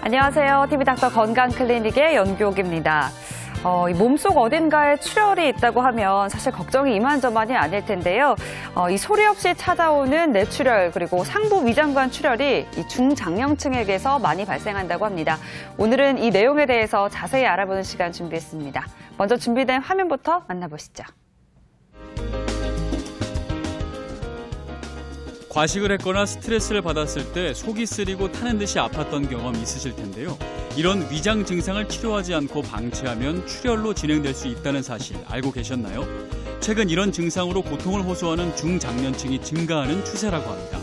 안녕하세요. TV닥터 건강클리닉의 연규옥입니다. 이 몸속 어딘가에 출혈이 있다고 하면 사실 걱정이 이만저만이 아닐 텐데요. 이 소리 없이 찾아오는 뇌출혈 그리고 상부 위장관 출혈이 이 중장년층에게서 많이 발생한다고 합니다. 오늘은 이 내용에 대해서 자세히 알아보는 시간 준비했습니다. 먼저 준비된 화면부터 만나보시죠. 과식을 했거나 스트레스를 받았을 때 속이 쓰리고 타는 듯이 아팠던 경험 있으실 텐데요. 이런 위장 증상을 치료하지 않고 방치하면 출혈로 진행될 수 있다는 사실 알고 계셨나요? 최근 이런 증상으로 고통을 호소하는 중장년층이 증가하는 추세라고 합니다.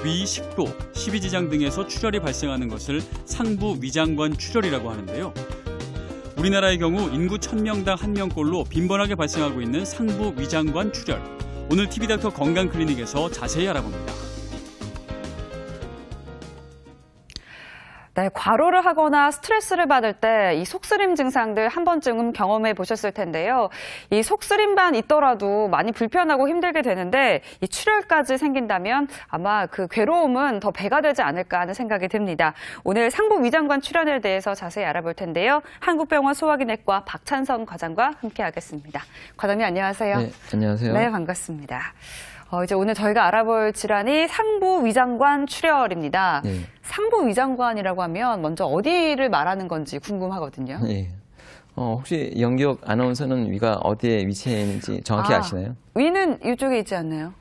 위, 식도, 십이지장 등에서 출혈이 발생하는 것을 상부 위장관 출혈이라고 하는데요. 우리나라의 경우 인구 1000명당 1명꼴로 빈번하게 발생하고 있는 상부 위장관 출혈. 오늘 TV닥터 건강클리닉에서 자세히 알아봅니다. 네, 과로를 하거나 스트레스를 받을 때 이 속쓰림 증상들 한 번쯤은 경험해 보셨을 텐데요. 이 속쓰림만 있더라도 많이 불편하고 힘들게 되는데 이 출혈까지 생긴다면 아마 그 괴로움은 더 배가 되지 않을까 하는 생각이 듭니다. 오늘 상부 위장관 출혈에 대해서 자세히 알아볼 텐데요. 한국병원 소화기내과 박찬선 과장과 함께하겠습니다. 과장님 안녕하세요. 네, 안녕하세요. 네, 반갑습니다. 이제 오늘 저희가 알아볼 질환이 상부 위장관 출혈입니다. 네. 상부 위장관이라고 하면 먼저 어디를 말하는 건지 궁금하거든요. 네. 혹시 연기옥 아나운서는 위가 어디에 위치해 있는지 정확히 아시나요? 위는 이쪽에 있지 않나요?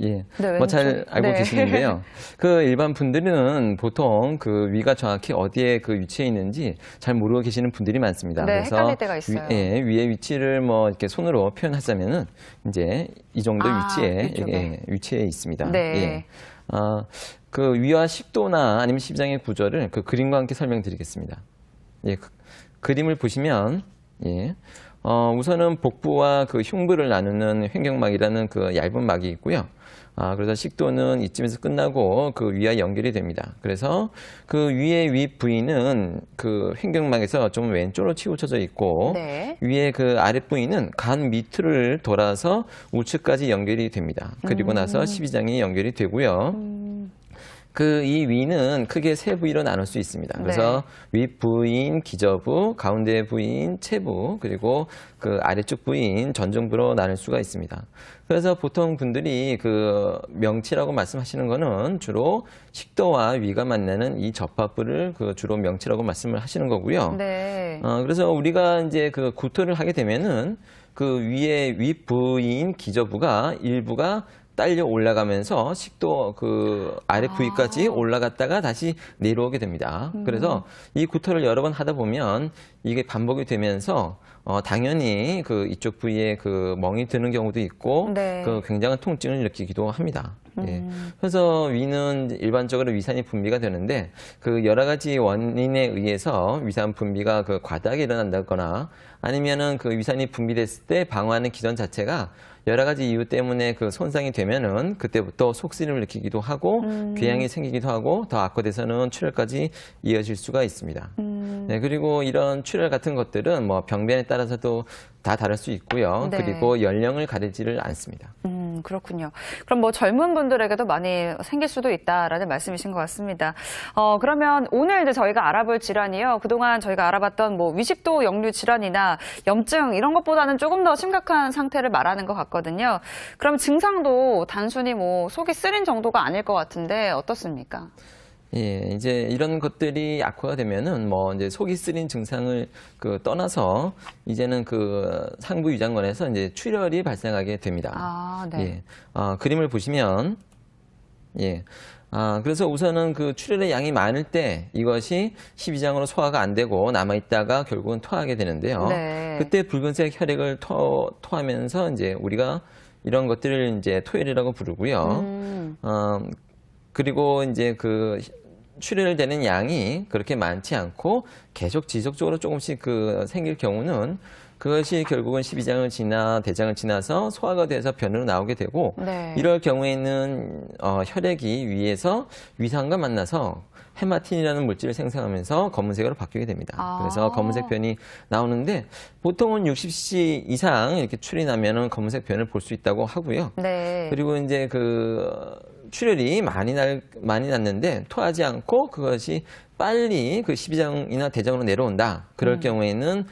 예. 네, 뭐 잘 알고 네. 계시는데요. 그 일반 분들은 보통 그 위가 정확히 어디에 그 위치해 있는지 잘 모르고 계시는 분들이 많습니다. 네, 그래서 헷갈릴 때가 있어요. 위의 위치를 뭐 이렇게 손으로 표현하자면은 이제 이 정도 위치에 위치해 있습니다. 네. 예. 그 위와 식도나 아니면 십장의 구조를 그 그림과 함께 설명드리겠습니다. 예. 그림을 보시면 우선은 복부와 그 흉부를 나누는 횡격막이라는 그 얇은 막이 있고요. 그래서 식도는 이쯤에서 끝나고 그 위와 연결이 됩니다. 그래서 그 위의 위 부위는 그 횡격막에서 좀 왼쪽으로 치우쳐져 있고 네. 위의 그 아랫 부위는 간 밑을 돌아서 우측까지 연결이 됩니다. 그리고 나서 십이장이 연결이 되고요. 그 이 위는 크게 세 부위로 나눌 수 있습니다. 그래서 윗부인 기저부, 가운데 부인 체부, 그리고 그 아래쪽 부인 전정부로 나눌 수가 있습니다. 그래서 보통 분들이 그 명치라고 말씀하시는 거는 주로 식도와 위가 만나는 이 접합부를 그 주로 명치라고 말씀을 하시는 거고요. 네. 그래서 우리가 이제 그 구토를 하게 되면은 그 위에 윗부인 기저부가 일부가 딸려 올라가면서 식도 그 아래 부위까지 올라갔다가 다시 내려오게 됩니다. 그래서 이 구토를 여러 번 하다 보면 이게 반복이 되면서 당연히 그 이쪽 부위에 그 멍이 드는 경우도 있고 그 굉장한 통증을 느끼기도 합니다. 예. 그래서 위는 일반적으로 위산이 분비가 되는데 그 여러 가지 원인에 의해서 위산 분비가 그 과다하게 일어난다거나 아니면은 그 위산이 분비됐을 때 방어하는 기전 자체가 여러 가지 이유 때문에 그 손상이 되면은 그때부터 속쓰림을 느끼기도 하고 궤양이 생기기도 하고 더 악화돼서는 출혈까지 이어질 수가 있습니다. 네, 그리고 이런 출혈 같은 것들은 뭐 병변에 따라서도 다 다를 수 있고요. 네. 그리고 연령을 가리지를 않습니다. 그렇군요. 그럼 뭐 젊은 분들에게도 많이 생길 수도 있다라는 말씀이신 것 같습니다. 그러면 오늘 이제 저희가 알아볼 질환이요. 그동안 저희가 알아봤던 뭐 위식도 역류 질환이나 염증 이런 것보다는 조금 더 심각한 상태를 말하는 것 같거든요. 그럼 증상도 단순히 뭐 속이 쓰린 정도가 아닐 것 같은데 어떻습니까? 예, 이제 이런 것들이 악화가 되면은 뭐 이제 속이 쓰린 증상을 그 떠나서 이제는 그 상부 위장관에서 이제 출혈이 발생하게 됩니다. 네. 예, 그림을 보시면 그래서 우선은 그 출혈의 양이 많을 때 이것이 십이장으로 소화가 안 되고 남아있다가 결국은 토하게 되는데요. 네. 그때 붉은색 혈액을 토하면서 이제 우리가 이런 것들을 이제 토혈이라고 부르고요. 그리고 이제 그 출혈되는 양이 그렇게 많지 않고 계속 지속적으로 조금씩 그 생길 경우는 그것이 결국은 십이장을 지나 대장을 지나서 소화가 돼서 변으로 나오게 되고 이럴 경우에는 혈액이 위에서 위산과 만나서 헤마틴이라는 물질을 생성하면서 검은색으로 바뀌게 됩니다. 그래서 검은색 변이 나오는데 보통은 60cc 이상 이렇게 출이 나면은 검은색 변을 볼 수 있다고 하고요. 그리고 이제 그 출혈이 많이 났는데 토하지 않고 그것이 빨리 그 십이장이나 대장으로 내려온다. 그럴 경우에는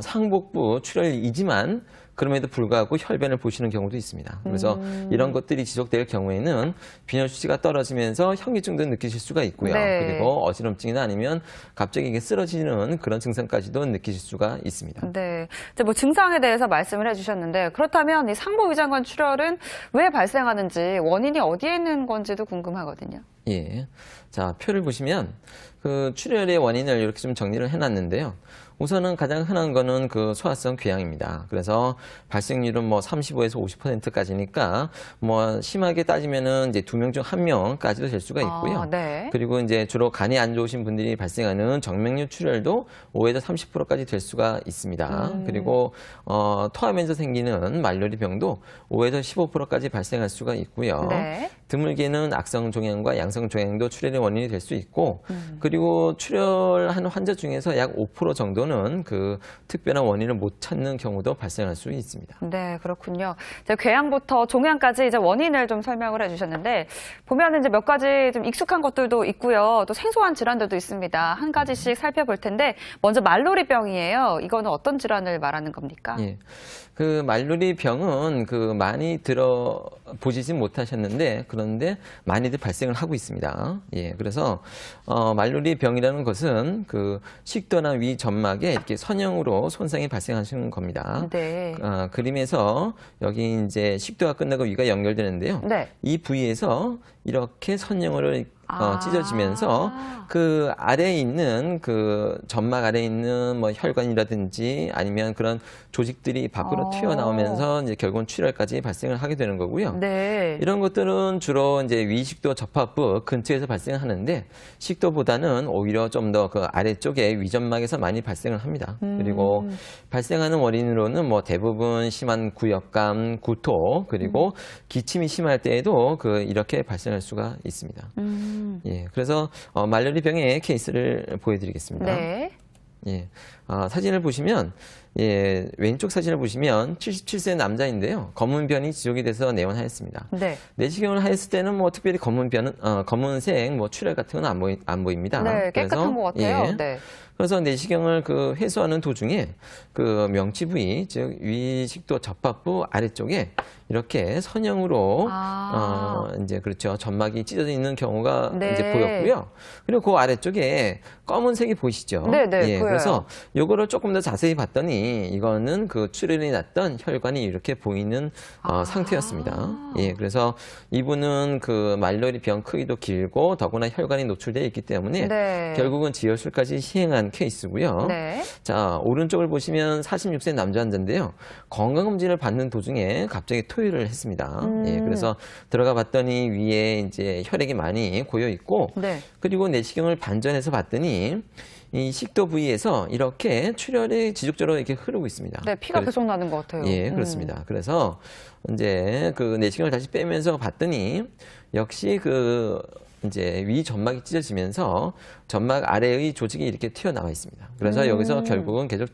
상복부 출혈이지만 그럼에도 불구하고 혈변을 보시는 경우도 있습니다. 그래서 이런 것들이 지속될 경우에는 빈혈 수치가 떨어지면서 현기증도 느끼실 수가 있고요. 네. 그리고 어지럼증이나 아니면 갑자기 이게 쓰러지는 그런 증상까지도 느끼실 수가 있습니다. 네. 이제 뭐 증상에 대해서 말씀을 해주셨는데 그렇다면 이 상복위장관 출혈은 왜 발생하는지 원인이 어디에 있는 건지도 궁금하거든요. 예. 자, 표를 보시면 그 출혈의 원인을 이렇게 좀 정리를 해놨는데요. 우선은 가장 흔한 거는 그 소화성 궤양입니다. 그래서 발생률은 뭐 35에서 50%까지니까 뭐 심하게 따지면은 이제 2명 중 1명까지도 될 수가 있고요. 네. 그리고 이제 주로 간이 안 좋으신 분들이 발생하는 정맥류 출혈도 5에서 30%까지 될 수가 있습니다. 그리고 토하면서 생기는 말로리 병도 5에서 15%까지 발생할 수가 있고요. 네. 드물게는 악성 종양과 양성 종양도 출혈의 원인이 될 수 있고 그리고 출혈한 환자 중에서 약 5% 정도는 그 특별한 원인을 못 찾는 경우도 발생할 수 있습니다. 네, 그렇군요. 이제 궤양부터 종양까지 이제 원인을 좀 설명을 해주셨는데 보면 이제 몇 가지 좀 익숙한 것들도 있고요. 또 생소한 질환들도 있습니다. 한 가지씩 살펴볼 텐데 먼저 말로리병이에요. 이거는 어떤 질환을 말하는 겁니까? 예. 그 말로리 병은 그 많이 들어보시진 못하셨는데 그런데 많이들 발생을 하고 있습니다. 예. 그래서 말로리 병이라는 것은 그 식도나 위 점막에 이렇게 선형으로 손상이 발생하시는 겁니다. 네. 그림에서 여기 이제 식도가 끝나고 위가 연결되는데요. 네. 이 부위에서 이렇게 선형으로 찢어지면서 그 아래에 있는 그 점막 아래에 있는 뭐 혈관이라든지 아니면 그런 조직들이 밖으로 튀어나오면서 이제 결국은 출혈까지 발생을 하게 되는 거고요. 네. 이런 것들은 주로 이제 위식도 접합부 근처에서 발생하는데 식도보다는 오히려 좀 더 그 아래쪽에 위점막에서 많이 발생을 합니다. 그리고 발생하는 원인으로는 뭐 대부분 심한 구역감, 구토 그리고 기침이 심할 때에도 그 이렇게 발생할 수가 있습니다. 예, 그래서 말로리병의 케이스를 보여드리겠습니다. 네. 예, 사진을 보시면 예, 왼쪽 사진을 보시면 77세 남자인데요. 검은 변이 지속이 돼서 내원하였습니다. 네. 내시경을 하였을 때는 뭐 특별히 검은색 뭐 출혈 같은 건 안 보입니다. 네, 깨끗한 것 같아요. 예, 네. 그래서 내시경을 그 회수하는 도중에 그 명치 부위, 즉 위식도 접합부 아래쪽에 이렇게 선형으로 이제 그렇죠 점막이 찢어져 있는 경우가 네. 이제 보였고요. 그리고 그 아래쪽에 검은색이 보이시죠? 네, 네, 예, 보여요. 그래서 요거를 조금 더 자세히 봤더니 이거는 그 출혈이 났던 혈관이 이렇게 보이는 상태였습니다. 예, 그래서 이분은 그 말로리병 크기도 길고 더구나 혈관이 노출되어 있기 때문에 네. 결국은 지혈술까지 시행한 케이스고요. 네. 자, 오른쪽을 보시면 46세 남자 환자인데요. 건강검진을 받는 도중에 갑자기 토유를 했습니다. 예, 그래서 들어가 봤더니 위에 이제 혈액이 많이 고여 있고, 네. 그리고 내시경을 반전해서 봤더니 이 식도 부위에서 이렇게 출혈이 지속적으로 이렇게 흐르고 있습니다. 네, 피가 계속 나는 것 같아요. 예, 그렇습니다. 그래서 이제 그 내시경을 다시 빼면서 봤더니 역시 그 이제 위 점막이 찢어지면서 점막 아래의 조직이 이렇게 튀어나와 있습니다. 그래서 여기서 결국은 계속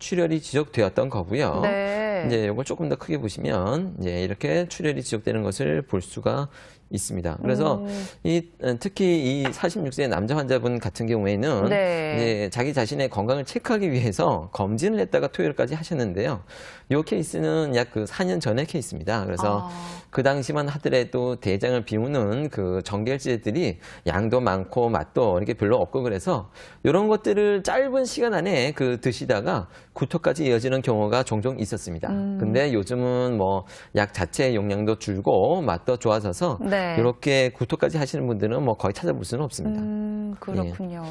출혈이 지속되었던 거고요. 네. 이제 이걸 조금 더 크게 보시면 이제 이렇게 출혈이 지속되는 것을 볼 수가 있습니다. 그래서 특히 이 46세 남자 환자분 같은 경우에는 네. 이제 자기 자신의 건강을 체크하기 위해서 검진을 했다가 토요일까지 하셨는데요. 이 케이스는 약 그 4년 전의 케이스입니다. 그래서 그 당시만 하더라도 대장을 비우는 그 정결제들이 양도 많고 맛도 이렇게 별로 없고 그래서 이런 것들을 짧은 시간 안에 그 드시다가 구토까지 이어지는 경우가 종종 있었습니다. 근데 요즘은 뭐 약 자체 용량도 줄고 맛도 좋아져서 네. 이렇게 구토까지 하시는 분들은 뭐 거의 찾아볼 수는 없습니다. 그렇군요.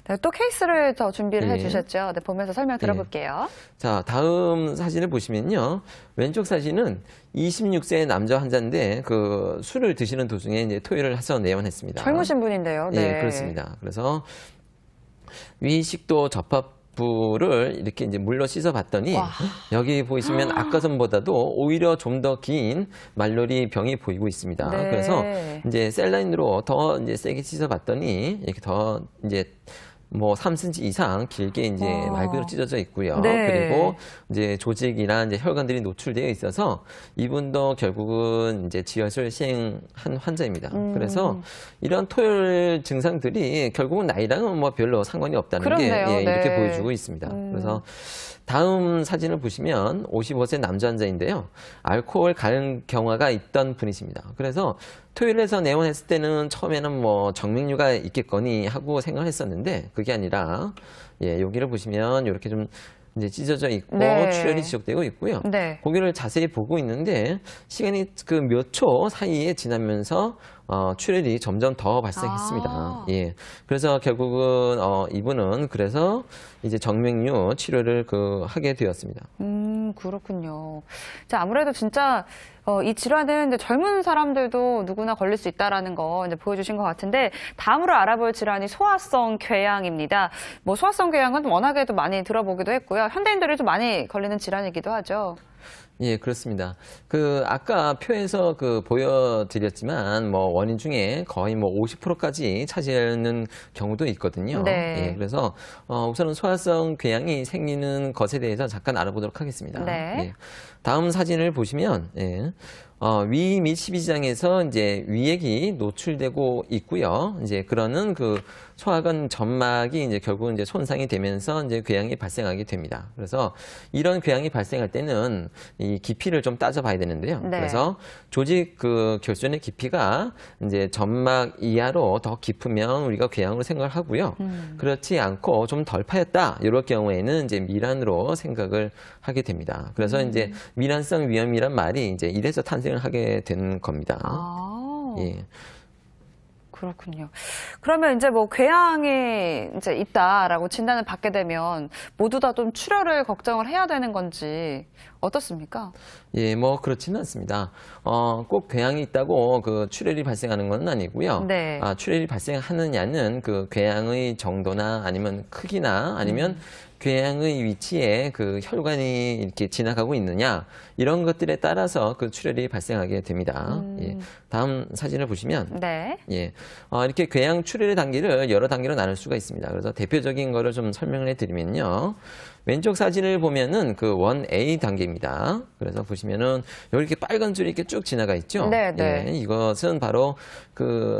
네, 또 케이스를 더 준비를 예. 해주셨죠. 네, 보면서 설명 들어볼게요. 자, 다음 사진을 보시면요. 왼쪽 사진은 26세 남자 환자인데 그 술을 드시는 도중에 이제 토요일을 해서 내원했습니다. 젊으신 분인데요. 네. 예, 그렇습니다. 그래서 위식도 접합부를 이렇게 이제 물로 씻어 봤더니 여기 보시면 아까 전보다도 오히려 좀 더 긴 말로리 병이 보이고 있습니다. 네. 그래서 이제 셀라인으로 더 이제 세게 씻어 봤더니 이렇게 더 이제 뭐 3cm 이상 길게 이제 말 그대로 찢어져 있고요. 네. 그리고 이제 조직이나 이제 혈관들이 노출되어 있어서 이분도 결국은 이제 지혈술 시행한 환자입니다. 그래서 이런 토혈 증상들이 결국은 나이랑은 뭐 별로 상관이 없다는 그렇네요. 게 예, 이렇게 네. 보여주고 있습니다. 그래서 다음 사진을 보시면 55세 남자 환자인데요. 알코올 가능 경화가 있던 분이십니다. 그래서 토요일에서 내원했을 때는 처음에는 뭐 정맥류가 있겠거니 하고 생각을 했었는데 그게 아니라 예, 여기를 보시면 이렇게 좀 이제 찢어져 있고 네. 출혈이 지속되고 있고요. 네. 고기를 자세히 보고 있는데 시간이 그 몇 초 사이에 지나면서 출혈이 점점 더 발생했습니다. 아. 예. 그래서 결국은 이분은 그래서 이제 정맥류 치료를 하게 되었습니다. 그렇군요. 자, 아무래도 진짜 이 질환은 이제 젊은 사람들도 누구나 걸릴 수 있다라는 거 이제 보여주신 것 같은데 다음으로 알아볼 질환이 소화성 궤양입니다. 뭐 소화성 궤양은 워낙에도 많이 들어보기도 했고요. 현대인들이 좀 많이 걸리는 질환이기도 하죠. 예, 그렇습니다. 아까 표에서 보여드렸지만, 뭐, 원인 중에 거의 뭐 50%까지 차지하는 경우도 있거든요. 네. 예, 그래서, 우선은 소화성 궤양이 생기는 것에 대해서 잠깐 알아보도록 하겠습니다. 네. 예. 다음 사진을 보시면, 예. 위 및 십이지장에서 이제 위액이 노출되고 있고요. 이제 그러는 소화관 점막이 이제 결국은 이제 손상이 되면서 이제 궤양이 발생하게 됩니다. 그래서 이런 궤양이 발생할 때는 이 깊이를 좀 따져봐야 되는데요. 네. 그래서 조직 결손의 깊이가 이제 점막 이하로 더 깊으면 우리가 궤양으로 생각을 하고요. 그렇지 않고 좀 덜 파였다. 이럴 경우에는 이제 미란으로 생각을 하게 됩니다. 그래서 이제 미란성 위염이란 말이 이제 이래서 탄생을 하게 된 겁니다. 아. 예. 그렇군요. 그러면 이제 뭐 궤양이 이제 있다라고 진단을 받게 되면 모두 다 좀 출혈을 걱정을 해야 되는 건지 어떻습니까? 예, 뭐 그렇지는 않습니다. 꼭 궤양이 있다고 출혈이 발생하는 건 아니고요. 네. 출혈이 발생하느냐는 궤양의 정도나 아니면 크기나 아니면 궤양의 위치에 혈관이 이렇게 지나가고 있느냐 이런 것들에 따라서 출혈이 발생하게 됩니다. 예. 다음 사진을 보시면 네. 예, 이렇게 궤양 출혈의 단계를 여러 단계로 나눌 수가 있습니다. 그래서 대표적인 거를 좀 설명을 해드리면요. 왼쪽 사진을 보면은 1A 단계입니다. 그래서 보시면은 여기 이렇게 빨간 줄이 이렇게 쭉 지나가 있죠. 네, 네. 예, 이것은 바로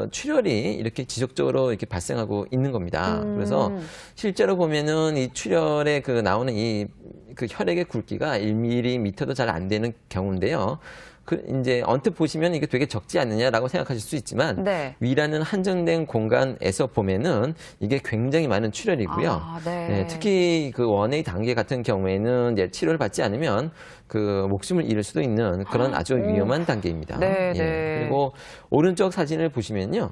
출혈이 이렇게 지속적으로 이렇게 발생하고 있는 겁니다. 그래서 실제로 보면은 이 출혈에 나오는 이 혈액의 굵기가 1mm도 잘 안 되는 경우인데요. 이제 언뜻 보시면 이게 되게 적지 않느냐라고 생각하실 수 있지만 네. 위라는 한정된 공간에서 보면은 이게 굉장히 많은 출혈이고요. 아, 네. 네, 특히 1A 단계 같은 경우에는 이제 치료를 받지 않으면 목숨을 잃을 수도 있는 그런 아주 위험한 단계입니다. 네, 예. 네. 그리고 오른쪽 사진을 보시면요,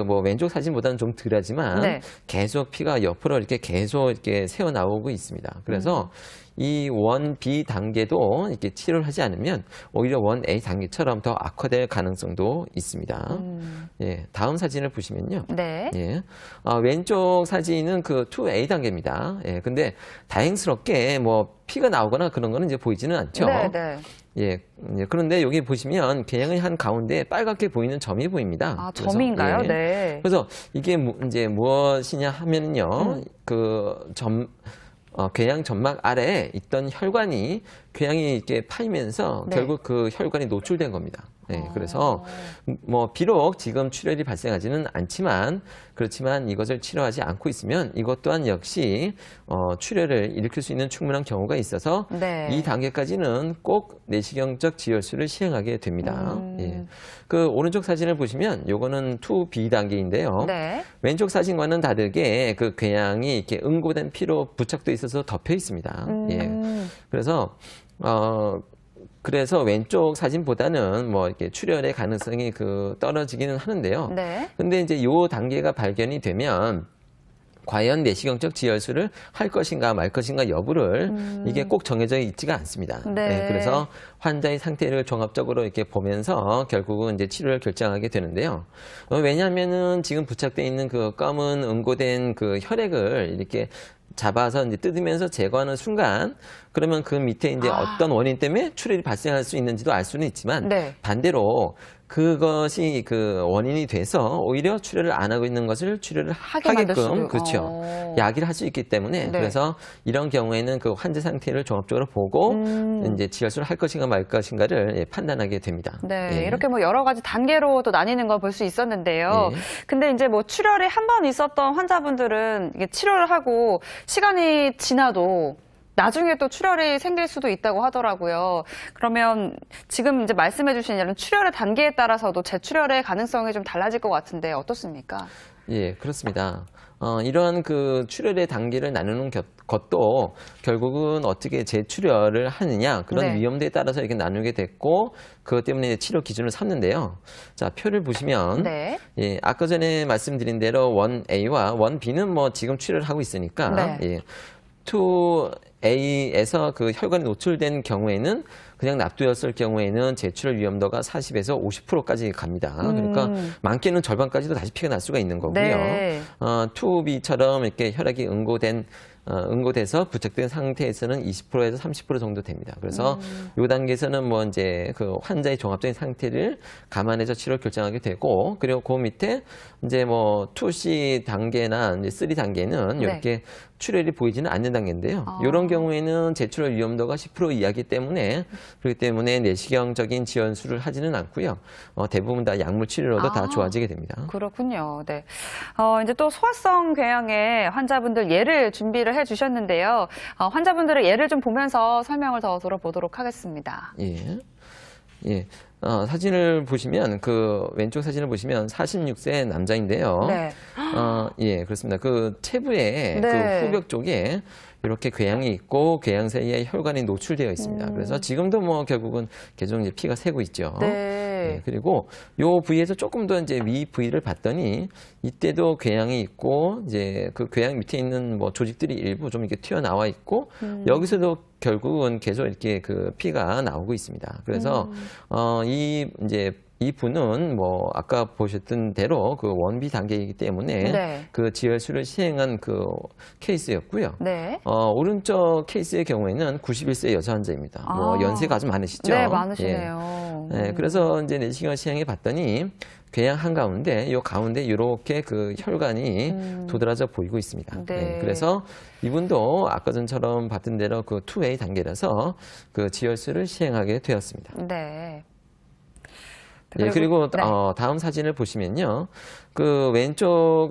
뭐 왼쪽 사진보다는 좀 덜하지만 네. 계속 피가 옆으로 이렇게 계속 이렇게 새어 나오고 있습니다. 그래서 이 1B 단계도 이렇게 치료를 하지 않으면 오히려 1A 단계처럼 더 악화될 가능성도 있습니다. 예, 다음 사진을 보시면요. 네. 예, 왼쪽 사진은 2A 단계입니다. 예, 근데 다행스럽게 뭐 피가 나오거나 그런 거는 이제 보이지는 않죠. 네, 네. 예, 그런데 여기 보시면 궤양의 한 가운데 빨갛게 보이는 점이 보입니다. 아, 그래서, 점인가요? 예. 네. 그래서 이게 이제 무엇이냐 하면요, 궤양 점막 아래에 있던 혈관이 궤양이 이렇게 파이면서 네. 결국 혈관이 노출된 겁니다. 네, 그래서 뭐 비록 지금 출혈이 발생하지는 않지만 그렇지만 이것을 치료하지 않고 있으면 이것 또한 역시 출혈을 일으킬 수 있는 충분한 경우가 있어서 네. 이 단계까지는 꼭 내시경적 지혈술을 시행하게 됩니다. 예. 오른쪽 사진을 보시면 요거는 2B 단계인데요. 네. 왼쪽 사진과는 다르게 궤양이 이렇게 응고된 피로 부착돼 있어서 덮여 있습니다. 예. 그래서 왼쪽 사진보다는 뭐 이렇게 출혈의 가능성이 떨어지기는 하는데요. 네. 근데 이제 요 단계가 발견이 되면 과연 내시경적 지혈술을 할 것인가 말 것인가 여부를 이게 꼭 정해져 있지가 않습니다. 네. 그래서 환자의 상태를 종합적으로 이렇게 보면서 결국은 이제 치료를 결정하게 되는데요. 왜냐하면은 지금 부착돼 있는 검은 응고된 혈액을 이렇게 잡아서 이제 뜯으면서 제거하는 순간 그러면 밑에 이제 어떤 원인 때문에 출혈이 발생할 수 있는지도 알 수는 있지만 네. 반대로 그것이 그 원인이 돼서 오히려 출혈을 안 하고 있는 것을 출혈을 하게 만들 수도. 하게끔 그렇죠. 야기를 할 수 있기 때문에 네. 그래서 이런 경우에는 그 환자 상태를 종합적으로 보고 이제 지혈술을 할 것인가 말 것인가를 판단하게 됩니다. 네, 예. 이렇게 뭐 여러 가지 단계로 또 나뉘는 걸 볼 수 있었는데요. 예. 근데 이제 뭐 출혈이 한 번 있었던 환자분들은 이게 치료를 하고 시간이 지나도 나중에 또 출혈이 생길 수도 있다고 하더라고요. 그러면 지금 이제 말씀해 주신 이런 출혈의 단계에 따라서도 재출혈의 가능성이 좀 달라질 것 같은데 어떻습니까? 예, 그렇습니다. 이러한 그 출혈의 단계를 나누는 것도 결국은 어떻게 재출혈을 하느냐 그런 네. 위험도에 따라서 이렇게 나누게 됐고 그것 때문에 치료 기준을 삼는데요. 자, 표를 보시면 네. 예, 아까 전에 말씀드린 대로 1A와 1B는 뭐 지금 출혈을 하고 있으니까 네. 예, 2A에서 그 혈관이 노출된 경우에는 그냥 납두였을 경우에는 재출혈 위험도가 40에서 50%까지 갑니다. 그러니까 많게는 절반까지도 다시 피가 날 수가 있는 거고요. 네. 2B처럼 이렇게 혈액이 응고돼서 부착된 상태에서는 20%에서 30% 정도 됩니다. 그래서 이 단계에서는 뭐 이제 그 환자의 종합적인 상태를 감안해서 치료 결정하게 되고 그리고 그 밑에 이제 뭐 2C 단계나 이제 3 단계는 네. 이렇게 출혈이 보이지는 않는 단계인데요. 이런 경우에는 재출혈 위험도가 10% 이하이기 때문에 그렇기 때문에 내시경적인 지연술을 하지는 않고요. 대부분 다 약물 치료로도 다 좋아지게 됩니다. 그렇군요. 네. 이제 또 소화성 궤양의 환자분들 예를 준비를 해 주셨는데요. 환자분들의 예를 좀 보면서 설명을 더 들어보도록 하겠습니다. 예. 예. 사진을 보시면 그 왼쪽 사진을 보시면 46세 남자인데요. 네. 예, 그렇습니다. 그 체부의 네. 그 후벽 쪽에 이렇게 궤양이 있고 궤양 사이에 혈관이 노출되어 있습니다. 그래서 지금도 뭐 결국은 계속 이제 피가 새고 있죠. 네. 예, 그리고 요 부위에서 조금 더 이제 위 부위를 봤더니 이때도 궤양이 있고 이제 그 궤양 밑에 있는 뭐 조직들이 일부 좀 이렇게 튀어나와 있고 여기서도 결국은 계속 이렇게 그 피가 나오고 있습니다. 그래서 이 분은 뭐 아까 보셨던 대로 그 1B 단계이기 때문에 네. 그 지혈술을 시행한 그 케이스였고요. 네. 오른쪽 케이스의 경우에는 91세 여자 환자입니다. 뭐 연세가 아주 많으시죠? 네, 많으시네요. 예. 네, 그래서 이제 내시경을 시행해 봤더니 궤양 한가운데 요 가운데 이렇게 그 혈관이 도드라져 보이고 있습니다. 네. 네, 그래서 이분도 아까 전처럼 봤던 대로 그 2A 단계라서 그 지혈술을 시행하게 되었습니다. 네. 예, 그리고 네. 다음 사진을 보시면요. 그 왼쪽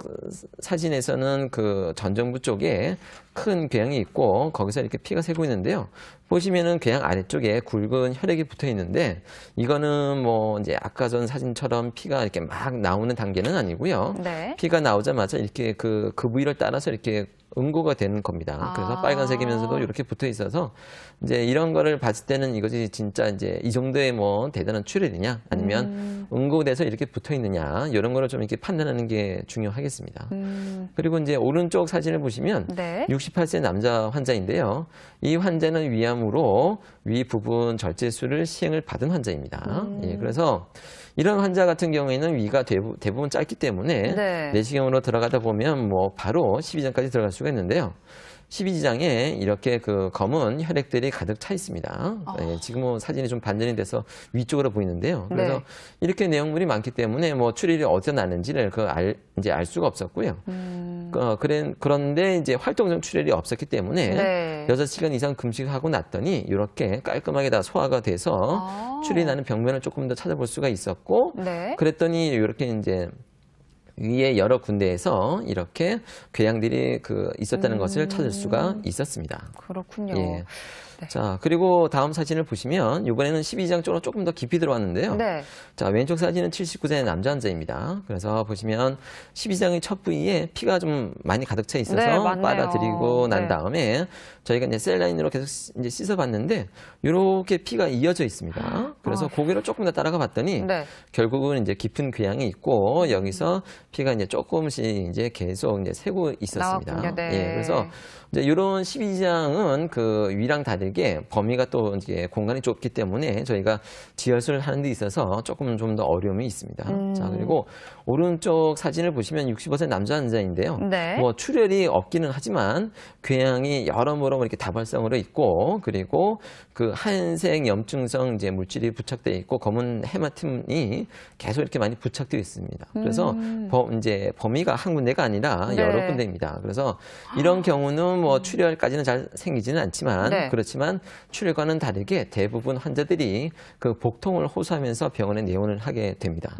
사진에서는 그 전정부 쪽에 큰 궤양이 있고 거기서 이렇게 피가 새고 있는데요. 보시면은 궤양 아래쪽에 굵은 혈액이 붙어 있는데 이거는 뭐 이제 아까 전 사진처럼 피가 이렇게 막 나오는 단계는 아니고요. 네. 피가 나오자마자 이렇게 그 부위를 따라서 이렇게 응고가 되는 겁니다. 그래서 빨간색이면서도 이렇게 붙어 있어서 이제 이런 거를 봤을 때는 이것이 진짜 이제 이 정도의 뭐 대단한 출혈이냐 아니면 응고돼서 이렇게 붙어 있느냐 이런 거를 좀 이렇게 판단하는 게 중요하겠습니다. 그리고 이제 오른쪽 사진을 보시면 네. 68세 남자 환자인데요. 이 환자는 위암으로 위 부분 절제술을 시행을 받은 환자입니다. 예, 그래서 이런 환자 같은 경우에는 위가 대부분 짧기 때문에 네. 내시경으로 들어가다 보면 뭐 바로 12장까지 들어갈 수가 있는데요. 12지장에 이렇게 그 검은 혈액들이 가득 차 있습니다. 예, 지금은 사진이 좀 반전이 돼서 위쪽으로 보이는데요. 그래서 네. 이렇게 내용물이 많기 때문에 뭐 출혈이 어디서 나는지를 이제 알 수가 없었고요. 그런데 이제 활동성 출혈이 없었기 때문에 네. 6시간 이상 금식하고 났더니 이렇게 깔끔하게 다 소화가 돼서 출혈이 나는 병변을 조금 더 찾아볼 수가 있었고 네. 그랬더니 이렇게 이제 위에 여러 군데에서 이렇게 궤양들이 있었다는 것을 찾을 수가 있었습니다. 그렇군요. 예. 네. 자, 그리고 다음 사진을 보시면 이번에는 12장 쪽으로 조금 더 깊이 들어왔는데요. 네. 자, 왼쪽 사진은 79세 남자 환자입니다. 그래서 보시면 12장의 첫 부위에 피가 좀 많이 가득 차 있어서 네, 맞네요. 빨아들이고 난 네. 다음에 저희가 이제 셀라인으로 계속 이제 씻어봤는데 이렇게 피가 이어져 있습니다. 그래서 고개를 조금 더 따라가 봤더니 네. 결국은 이제 깊은 궤양이 있고 여기서 피가 이제 조금씩 이제 계속 이제 새고 있었습니다. 나왔군요. 네. 예, 그래서 이제 이런 12장은 그 위랑 다르게 다르게 범위가 또 이제 공간이 좁기 때문에 저희가 지혈술을 하는 데 있어서 조금 좀 더 어려움이 있습니다. 자, 그리고 오른쪽 사진을 보시면 65세 남자 환자인데요. 네. 뭐 출혈이 없기는 하지만 궤양이 여러모로 이렇게 다발성으로 있고 그리고 그 하얀색 염증성 이제 물질이 부착되어 있고 검은 헤마팀이 계속 이렇게 많이 부착되어 있습니다. 그래서 이제 범위가 한 군데가 아니라 네. 여러 군데입니다. 그래서 이런 경우는 뭐 출혈까지는 잘 생기지는 않지만 네. 그렇지만 출혈과는 다르게 대부분 환자들이 그 복통을 호소하면서 병원에 내원을 하게 됩니다.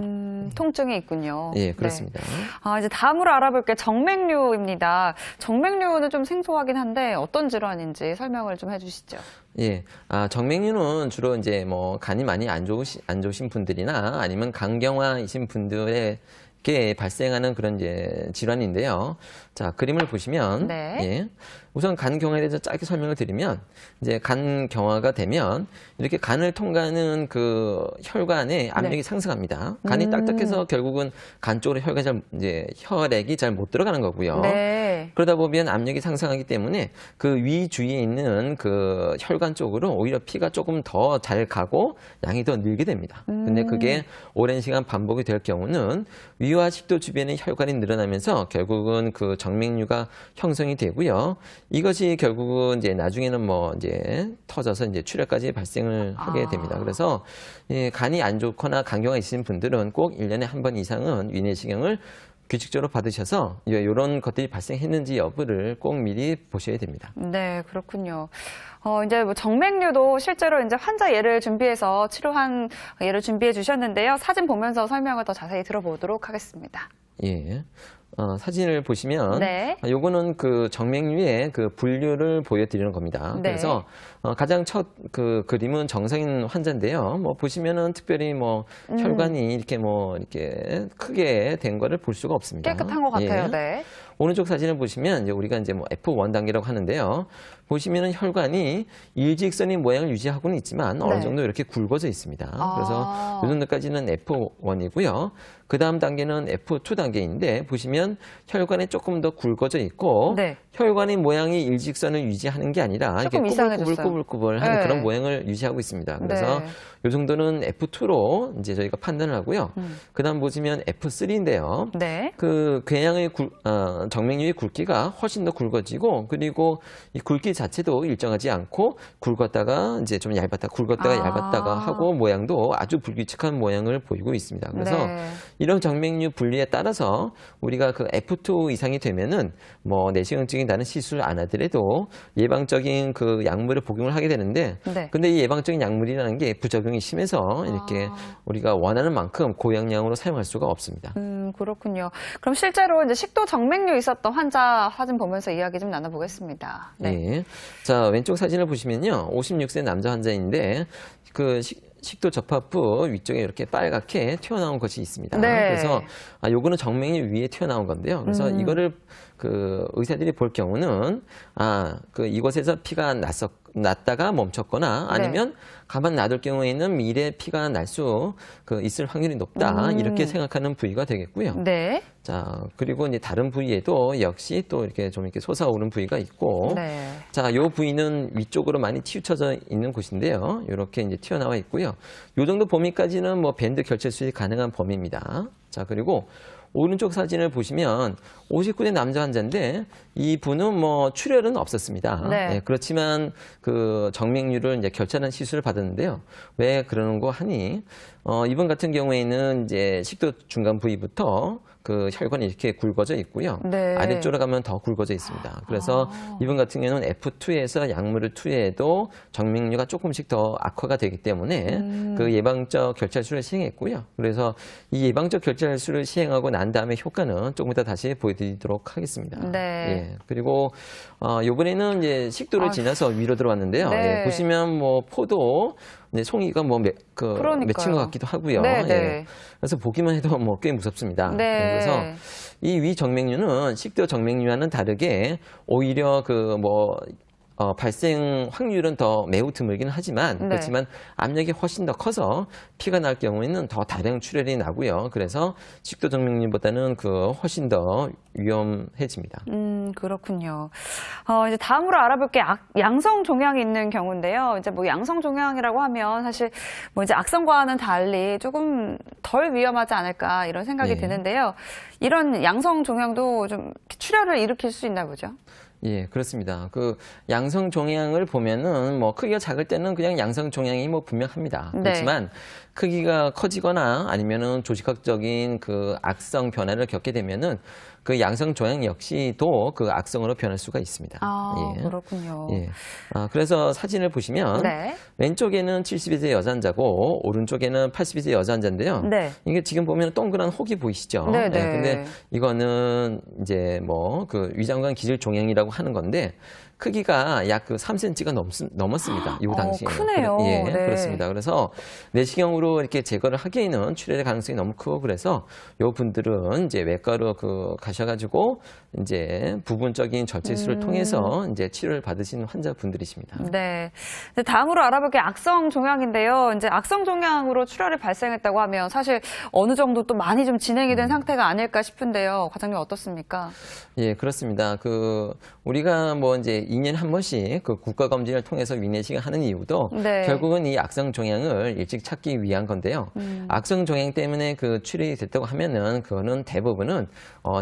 통증이 있군요. 예, 그렇습니다. 네. 이제 다음으로 알아볼 게 정맥류입니다. 정맥류는 좀 생소하긴 한데 어떤 질환인지 설명을 좀 해주시죠. 예, 정맥류는 주로 이제 뭐 간이 많이 안 좋으신 분들이나 아니면 간경화이신 분들에게 발생하는 그런 이제 질환인데요. 자, 그림을 보시면 네. 예. 우선 간 경화에 대해서 짧게 설명을 드리면 이제 간 경화가 되면 이렇게 간을 통과하는 그 혈관의 압력이 네. 상승합니다. 간이 딱딱해서 결국은 간 쪽으로 혈액이 잘 못 들어가는 거고요. 네. 그러다 보면 압력이 상승하기 때문에 그 위 주위에 있는 그 혈관 쪽으로 오히려 피가 조금 더 잘 가고 양이 더 늘게 됩니다. 근데 그게 오랜 시간 반복이 될 경우는 위와 식도 주변의 혈관이 늘어나면서 결국은 그 정맥류가 형성이 되고요. 이것이 결국은 이제 나중에는 뭐 이제 터져서 이제 출혈까지 발생을 하게 됩니다. 그래서 예, 간이 안 좋거나 간경화 있으신 분들은 꼭 1년에 한 번 이상은 위내시경을 규칙적으로 받으셔서 이런 것들이 발생했는지 여부를 꼭 미리 보셔야 됩니다. 네, 그렇군요. 이제 뭐 정맥류도 실제로 이제 환자 예를 준비해서 치료한 예를 준비해 주셨는데요. 사진 보면서 설명을 더 자세히 들어보도록 하겠습니다. 예. 사진을 보시면 네. 요거는 그 정맥류의 그 분류를 보여드리는 겁니다. 네. 그래서 가장 첫 그 그림은 정상인 환자인데요. 뭐 보시면은 특별히 뭐 혈관이 이렇게 뭐 이렇게 크게 된 거를 볼 수가 없습니다. 깨끗한 것 같아요. 예. 네. 오른쪽 사진을 보시면 이제 우리가 이제 뭐 F1 단계라고 하는데요. 보시면은 혈관이 일직선의 모양을 유지하고는 있지만 어느 네. 정도 이렇게 굵어져 있습니다. 그래서 아. 이 정도까지는 F1이고요. 그 다음 단계는 F2 단계인데 보시면 혈관이 조금 더 굵어져 있고 네. 혈관의 모양이 일직선을 유지하는 게 아니라 조금 이렇게 이상해졌어요. 꾸불꾸불하는 네. 그런 모양을 유지하고 있습니다. 그래서 네. 이 정도는 F2로 이제 저희가 판단을 하고요. 그 다음 보시면 F3인데요. 네. 그 궤양의 정맥류의 굵기가 훨씬 더 굵어지고 그리고 이 굵기 자체도 일정하지 않고 굵었다가 이제 좀 굵었다가 얇았다가 하고 모양도 아주 불규칙한 모양을 보이고 있습니다. 그래서 네. 이런 정맥류 분리에 따라서 우리가 그 F2 이상이 되면은 뭐 내시경증이 나는 시술을 안 하더라도 예방적인 그 약물을 복용을 하게 되는데 네. 근데 이 예방적인 약물이라는 게 부작용이 심해서 이렇게 우리가 원하는 만큼 고용량으로 사용할 수가 없습니다. 그렇군요. 그럼 실제로 이제 식도 정맥류 있었던 환자 사진 보면서 이야기 좀 나눠보겠습니다. 네. 예. 자, 왼쪽 사진을 보시면요. 56세 남자 환자인데 그 식도 접합부 위쪽에 이렇게 빨갛게 튀어나온 것이 있습니다. 네. 그래서 요거는 정맥류 위에 튀어나온 건데요. 그래서 이거를 그 의사들이 볼 경우는 그 이곳에서 피가 났다가 멈췄거나 아니면 가만 놔둘 경우에는 미래 피가 날 수 있을 확률이 높다 이렇게 생각하는 부위가 되겠고요. 네. 자, 그리고 이제 다른 부위에도 역시 또 이렇게 좀 이렇게 솟아오른 부위가 있고, 네. 자, 요 부위는 위쪽으로 많이 치우쳐져 있는 곳인데요. 이렇게 이제 튀어나와 있고요. 요 정도 범위까지는 뭐 밴드 결절 수술이 가능한 범위입니다. 자, 그리고 오른쪽 사진을 보시면 59세 남자 환자인데 이 분은 뭐 출혈은 없었습니다. 네. 네, 그렇지만 그 정맥류를 이제 결절한 시술을 받았는데요. 왜 그러는 거 하니 이분 같은 경우에는 이제 식도 중간 부위부터 그 혈관이 이렇게 굵어져 있고요. 네. 아래쪽으로 가면 더 굵어져 있습니다. 그래서 이분 같은 경우는 F2에서 약물을 투여해도 정맥류가 조금씩 더 악화가 되기 때문에 그 예방적 결절술을 시행했고요. 그래서 이 예방적 결절술을 시행하고 난 다음에 효과는 조금 이따 다시 보여드리도록 하겠습니다. 네. 예. 그리고 이번에는 이제 식도를 지나서 위로 들어왔는데요. 네. 예, 보시면 뭐 포도 네, 송이가 뭐 그러니까요. 맺힌 것 같기도 하고요. 네, 네. 예. 그래서 보기만 해도 뭐 꽤 무섭습니다. 네. 그래서 이 위 정맥류는 식도 정맥류와는 다르게 오히려 발생 확률은 더 매우 드물긴 하지만 네. 그렇지만 압력이 훨씬 더 커서 피가 날 경우에는 더 다량 출혈이 나고요. 그래서 식도 정맥류보다는 훨씬 더 위험해집니다. 그렇군요. 이제 다음으로 알아볼 게 양성 종양이 있는 경우인데요. 이제 뭐 양성 종양이라고 하면 사실 뭐 이제 악성과는 달리 조금 덜 위험하지 않을까 이런 생각이 네. 드는데요. 이런 양성 종양도 좀 출혈을 일으킬 수 있나 보죠? 예, 그렇습니다. 양성 종양을 보면은 뭐 크기가 작을 때는 그냥 양성 종양이 뭐 분명합니다. 네. 그렇지만 크기가 커지거나 아니면은 조직학적인 악성 변화를 겪게 되면은 양성 종양 역시도 악성으로 변할 수가 있습니다. 예. 그렇군요. 예. 그래서 사진을 보시면 네. 왼쪽에는 72세 여자 환자고 오른쪽에는 82세 여자 환자인데요. 네. 이게 지금 보면 동그란 혹이 보이시죠? 네, 예, 네. 근데 이거는 이제 뭐 위장관 기질 종양이라고 하는 건데 크기가 약 3cm가 넘었습니다. 이 당시에. 크네요. 예, 네. 그렇습니다. 그래서 내시경으로 이렇게 제거를 하기에는 출혈의 가능성이 너무 크고 그래서 요 분들은 이제 외과로 가셔가지고 이제 부분적인 절제술을 통해서 이제 치료를 받으신 환자분들이십니다. 네. 이제 다음으로 알아볼 게 악성 종양인데요. 이제 악성 종양으로 출혈이 발생했다고 하면 사실 어느 정도 또 많이 좀 진행이 된 상태가 아닐까 싶은데요. 과장님 어떻습니까? 예, 그렇습니다. 우리가 뭐 이제 2년에 한 번씩 국가 검진을 통해서 위내시경 하는 이유도 네. 결국은 이 악성 종양을 일찍 찾기 위한 건데요. 악성 종양 때문에 출혈이 됐다고 하면은 그거는 대부분은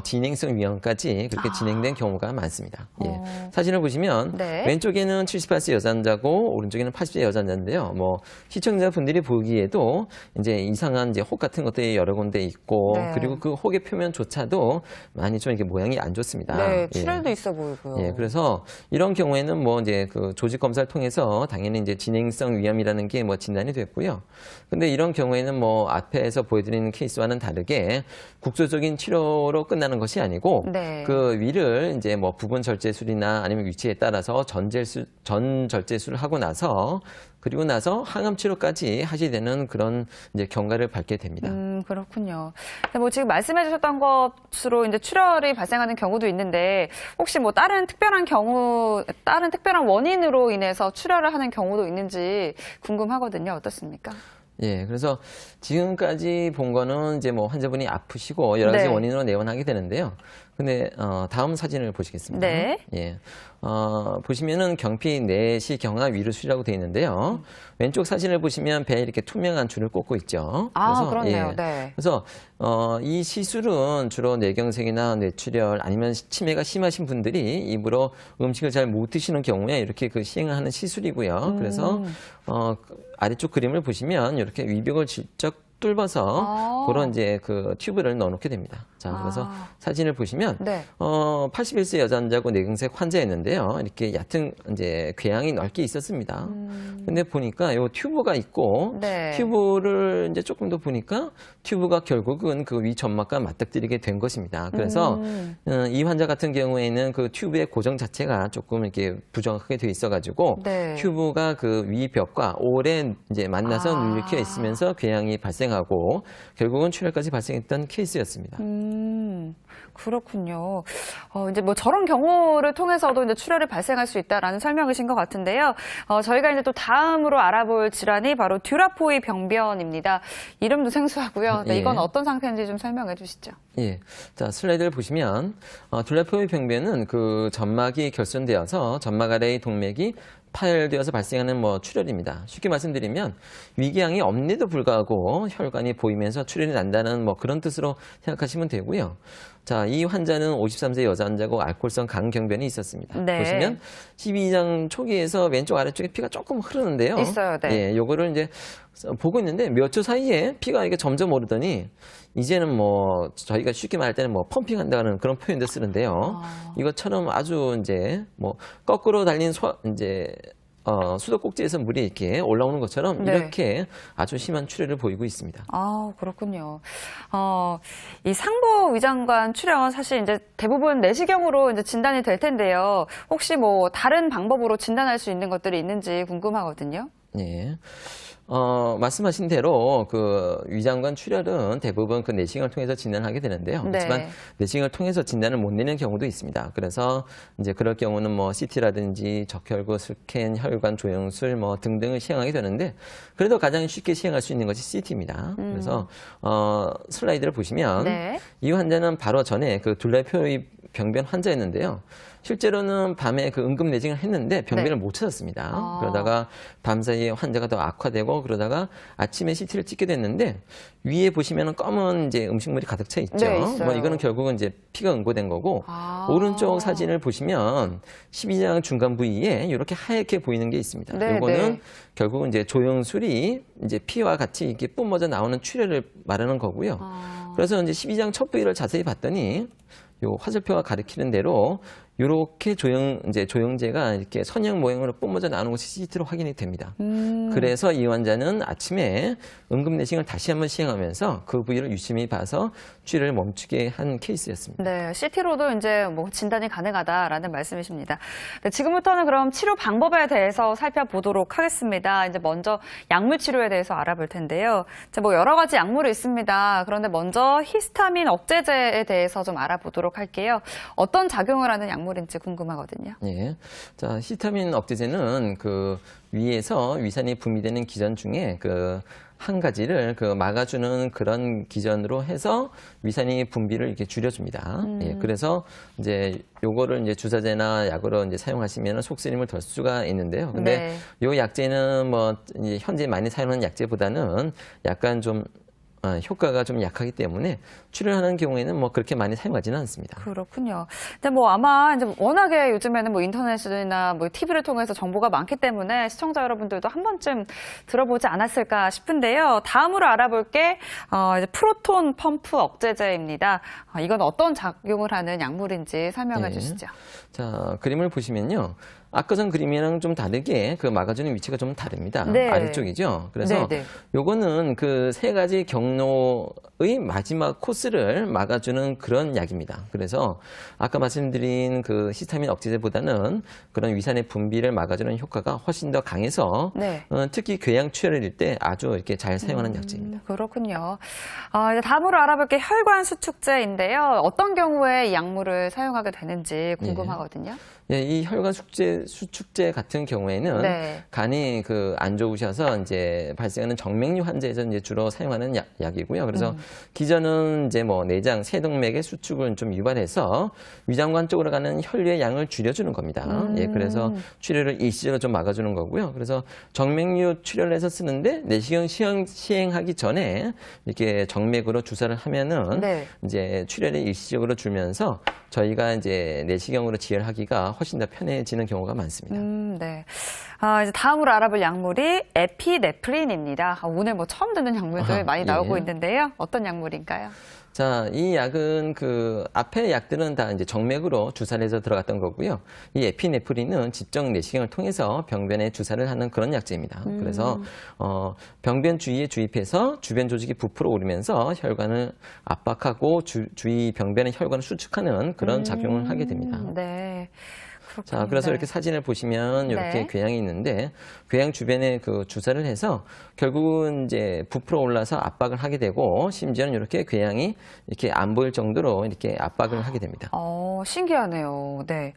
진행성 위험까지 그렇게 진행된 경우가 많습니다. 예. 사진을 보시면 네. 왼쪽에는 78세 여자 환자고 오른쪽에는 80세 여자 환자인데요. 뭐 시청자분들이 보기에도 이제 이상한 이제 혹 같은 것들이 여러 군데 있고 네. 그리고 그 혹의 표면조차도 많이 좀 이렇게 모양이 안 좋습니다. 네, 예. 출혈도 있어 보이고요. 예, 그래서 이런 경우에는 뭐 이제 조직 검사를 통해서 당연히 이제 진행성 위험이라는 게 뭐 진단이 됐고요. 근데 이런 경우에는 뭐 앞에서 보여드리는 케이스와는 다르게 국소적인 치료로 끝나는 것이 아니고 네. 그 위를 이제 뭐 부분 절제술이나 아니면 위치에 따라서 전절제술을 하고 나서 그리고 나서 항암 치료까지 하시게 되는 그런 이제 경과를 밟게 됩니다. 그렇군요. 근데 뭐 지금 말씀해 주셨던 것으로 이제 출혈이 발생하는 경우도 있는데 혹시 뭐 다른 특별한 원인으로 인해서 출혈을 하는 경우도 있는지 궁금하거든요. 어떻습니까? 예, 그래서 지금까지 본 거는 이제 뭐 환자분이 아프시고 여러 가지 네. 원인으로 내원하게 되는데요. 근데 다음 사진을 보시겠습니다. 네. 예. 보시면은 경피 내시경화 위루술이라고 되어 있는데요. 왼쪽 사진을 보시면 배에 이렇게 투명한 줄을 꽂고 있죠. 그렇네요. 예. 네. 그래서 이 시술은 주로 뇌경색이나 뇌출혈 아니면 치매가 심하신 분들이 입으로 음식을 잘 못 드시는 경우에 이렇게 시행하는 시술이고요. 그래서 아래쪽 그림을 보시면 이렇게 위벽을 직접 뚫어서 그런 이제 튜브를 넣어놓게 됩니다. 자, 그래서 사진을 보시면 네. 81세 여자 환자고 뇌경색 환자였는데요. 이렇게 얕은 이제 궤양이 넓게 있었습니다. 근데 보니까 요 튜브가 있고 네. 튜브를 이제 조금 더 보니까 튜브가 결국은 위 점막과 맞닥뜨리게 된 것입니다. 그래서 이 환자 같은 경우에는 튜브의 고정 자체가 조금 이렇게 부정확하게 돼 있어가지고 네. 튜브가 위 벽과 오래 이제 만나서 눌리켜 있으면서 궤양이 발생하고 결국은 출혈까지 발생했던 케이스였습니다. 그렇군요. 이제 뭐 저런 경우를 통해서도 이제 출혈이 발생할 수 있다라는 설명이신 것 같은데요. 저희가 이제 또 다음으로 알아볼 질환이 바로 듀라포이 병변입니다. 이름도 생소하고요. 네, 예. 이건 어떤 상태인지 좀 설명해 주시죠. 예. 자, 슬라이드를 보시면, 듀라포이 병변은 점막이 결손되어서 점막 아래의 동맥이 파열되어서 발생하는 출혈입니다. 쉽게 말씀드리면 위궤양이 없는데도 불구하고 혈관이 보이면서 출혈이 난다는 그런 뜻으로 생각하시면 되고요. 자, 이 환자는 53세 여자 환자고 알코올성 간경변이 있었습니다. 네. 보시면 12장 초기에서 왼쪽 아래쪽에 피가 조금 흐르는데요. 있어요, 네. 예, 요거를 이제 보고 있는데 몇 초 사이에 피가 이게 점점 오르더니 이제는 저희가 쉽게 말할 때는 펌핑한다는 그런 표현도 쓰는데요. 이것처럼 아주 이제 거꾸로 달린 수도꼭지에서 물이 이렇게 올라오는 것처럼 네. 이렇게 아주 심한 출혈을 보이고 있습니다. 그렇군요. 이 상부 위장관 출혈은 사실 이제 대부분 내시경으로 이제 진단이 될 텐데요. 혹시 다른 방법으로 진단할 수 있는 것들이 있는지 궁금하거든요. 예. 말씀하신 대로 그 위장관 출혈은 대부분 그 내시경을 통해서 진단을 하게 되는데요. 네. 그렇지만 내시경을 통해서 진단을 못 내는 경우도 있습니다. 그래서 이제 그럴 경우는 뭐 CT라든지 적혈구 스캔, 혈관 조영술 뭐 등등을 시행하게 되는데 그래도 가장 쉽게 시행할 수 있는 것이 CT입니다. 그래서 슬라이드를 보시면 네. 이 환자는 바로 전에 그 둘레표의 병변 환자였는데요. 실제로는 밤에 그 응급 내시경을 했는데 병변을 네. 못 찾았습니다. 아. 그러다가 밤사이에 환자가 더 악화되고 그러다가 아침에 CT를 찍게 됐는데 위에 보시면은 검은 이제 음식물이 가득 차 있죠. 네, 있어요. 뭐 이거는 결국은 이제 피가 응고된 거고 아. 오른쪽 사진을 보시면 12장 중간 부위에 이렇게 하얗게 보이는 게 있습니다. 네, 이거는 네. 결국은 이제 조영술이 이제 피와 같이 이렇게 뿜어져 나오는 출혈을 말하는 거고요. 아. 그래서 이제 12장 첫 부위를 자세히 봤더니 요 화살표가 가리키는 대로 이렇게 조영제가 이렇게 선형 모양으로 뿜어져 나오는 것이 CT로 확인이 됩니다. 그래서 이 환자는 아침에 응급 내시경을 다시 한번 시행하면서 그 부위를 유심히 봐서 출혈을 멈추게 한 케이스였습니다. 네, CT로도 이제 뭐 진단이 가능하다라는 말씀이십니다. 네, 지금부터는 그럼 치료 방법에 대해서 살펴보도록 하겠습니다. 이제 먼저 약물 치료에 대해서 알아볼 텐데요. 이제 뭐 여러 가지 약물이 있습니다. 그런데 먼저 히스타민 억제제에 대해서 좀 알아보도록 할게요. 어떤 작용을 하는 약물인지 궁금하거든요. 예. 자, 히스타민 억제제는 그 위에서 위산이 분비되는 기전 중에 그 한 가지를 그 막아주는 그런 기전으로 해서 위산이 분비를 이렇게 줄여줍니다. 예. 그래서 이제 요거를 이제 주사제나 약으로 이제 사용하시면 속쓰림을 덜 수가 있는데요. 근데 요 약제는 뭐 이제 현재 많이 사용하는 약제보다는 약간 좀 효과가 좀 약하기 때문에 출혈하는 경우에는 뭐 그렇게 많이 사용하지는 않습니다. 그렇군요. 근데 뭐 아마 이제 워낙에 요즘에는 뭐 인터넷이나 뭐 TV를 통해서 정보가 많기 때문에 시청자 여러분들도 한 번쯤 들어보지 않았을까 싶은데요. 다음으로 알아볼 게 이제 프로톤 펌프 억제제입니다. 이건 어떤 작용을 하는 약물인지 설명해 주시죠. 자, 그림을 보시면요. 아까 전 그림이랑 좀 다르게 그 막아주는 위치가 좀 다릅니다. 네. 아래쪽이죠. 그래서 네, 네. 요거는 그 세 가지 경로의 마지막 코스를 막아주는 그런 약입니다. 그래서 아까 말씀드린 그 히스타민 억제제보다는 그런 위산의 분비를 막아주는 효과가 훨씬 더 강해서 네. 특히 궤양 출혈일 때 아주 이렇게 잘 사용하는 약제입니다. 그렇군요. 이제 다음으로 알아볼 게 혈관 수축제인데요. 어떤 경우에 이 약물을 사용하게 되는지 궁금하거든요. 예, 이 혈관 수축제 같은 경우에는 네. 간이 그 안 좋으셔서 이제 발생하는 정맥류 환자에서 이제 주로 사용하는 약이고요. 그래서 기전은 이제 뭐 내장, 세동맥의 수축을 좀 유발해서 위장관 쪽으로 가는 혈류의 양을 줄여주는 겁니다. 예, 그래서 출혈을 일시적으로 좀 막아주는 거고요. 그래서 정맥류 출혈을 해서 쓰는데 내시경 시행하기 전에 이렇게 정맥으로 주사를 하면은 네. 이제 출혈이 일시적으로 줄면서 저희가 이제 내시경으로 지혈하기가 훨씬 더 편해지는 경우가 많습니다. 네. 이제 다음으로 알아볼 약물이 에피네프린입니다. 오늘 뭐 처음 듣는 약물들 많이 나오고 예. 있는데요. 어떤 약물인가요? 자, 이 약은 그 앞에 약들은 다 이제 정맥으로 주사를 해서 들어갔던 거고요. 이 에피네프린은 직접 내시경을 통해서 병변에 주사를 하는 그런 약제입니다. 그래서 병변 주위에 주입해서 주변 조직이 부풀어 오르면서 혈관을 압박하고 주위 병변의 혈관을 수축하는 그런 작용을 하게 됩니다. 네. 자, 그래서 이렇게 사진을 보시면 이렇게 네. 궤양이 있는데 궤양 주변에 그 주사를 해서 결국은 이제 부풀어 올라서 압박을 하게 되고 심지어는 이렇게 궤양이 이렇게 안 보일 정도로 이렇게 압박을 하게 됩니다. 신기하네요. 네.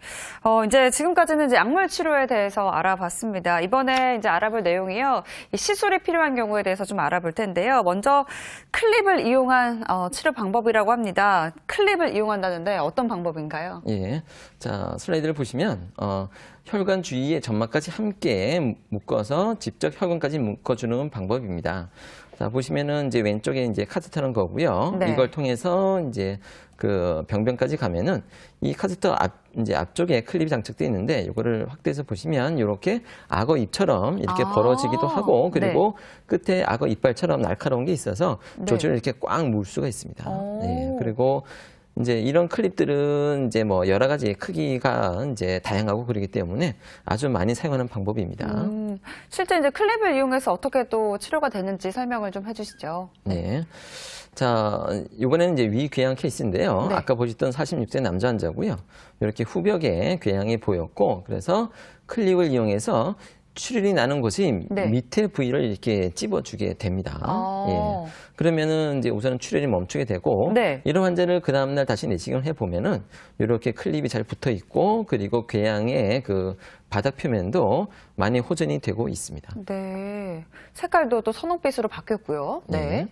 이제 지금까지는 이제 약물 치료에 대해서 알아봤습니다. 이번에 이제 알아볼 내용이요. 이 시술이 필요한 경우에 대해서 좀 알아볼 텐데요. 먼저 클립을 이용한 치료 방법이라고 합니다. 클립을 이용한다는데 어떤 방법인가요? 예. 자, 슬라이드를 보시면 혈관 주위에 점막까지 함께 묶어서 직접 혈관까지 묶어주는 방법입니다. 자, 보시면은 이제 왼쪽에 이제 카테터는 거고요. 네. 이걸 통해서 이제 그 병변까지 가면은 이 카테터 앞쪽에 클립이 장착되어 있는데 이거를 확대해서 보시면 이렇게 악어 입처럼 이렇게 벌어지기도 하고 그리고 끝에 악어 이빨처럼 날카로운 게 있어서 조직을 이렇게 꽉 물 수가 있습니다. 네. 그리고 이제 이런 클립들은 이제 뭐 여러 가지 크기가 이제 다양하고 그러기 때문에 아주 많이 사용하는 방법입니다. 실제 이제 클립을 이용해서 어떻게 또 치료가 되는지 설명을 좀 해주시죠. 네. 자, 이번에는 이제 위궤양 케이스인데요. 네. 아까 보셨던 46세 남자 환자고요. 이렇게 후벽에 궤양이 보였고, 그래서 클립을 이용해서 출혈이 나는 곳이 네. 밑에 부위를 이렇게 찝어주게 됩니다. 아. 예. 그러면은 이제 우선은 출혈이 멈추게 되고 네. 이런 환자를 그 다음날 다시 내시경을 해보면은 이렇게 클립이 잘 붙어 있고 그리고 궤양의 그 바닥 표면도 많이 호전이 되고 있습니다. 네. 색깔도 또 선홍빛으로 바뀌었고요. 네.